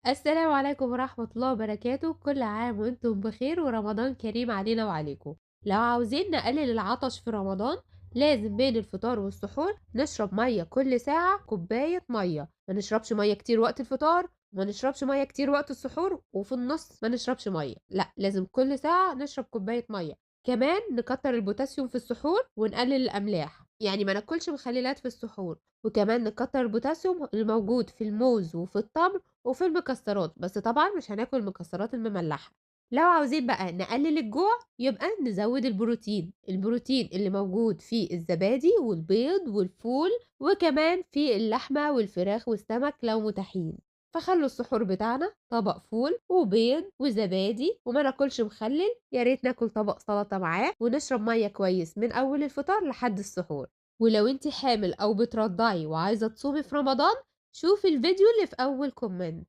السلام عليكم ورحمة الله وبركاته، كل عام وانتم بخير ورمضان كريم علينا وعليكم. لو عاوزين نقلل العطش في رمضان لازم بين الفطار والسحور نشرب مية كل ساعة كوباية مية، ما نشربش مية كتير وقت الفطار وما نشربش مية كتير وقت السحور وفي النص ما نشربش مية، لا لازم كل ساعة نشرب كوباية مية. كمان نكتر البوتاسيوم في السحور ونقلل الأملاح، يعني ما ناكلش مخللات في السحور، وكمان نكتر البوتاسيوم الموجود في الموز وفي التمر وفي المكسرات، بس طبعًا مش هناكل المكسرات المملحة. لو عاوزين بقى نقلل الجوع يبقى نزوّد البروتين اللي موجود في الزبادي والبيض والفول وكمان في اللحمة والفراخ والسمك لو متاحين. فخلّوا السحور بتاعنا طبق فول وبيض وزبادي وما ناكلش مخلل، يا ريت ناكل طبق سلطة معاه ونشرب مَيّة كويس من أول الفطار لحد السحور. ولو أنتِ حامل أو بترضعي وعايزة تصومي في رمضان شوفي الفيديو اللي في أول comment.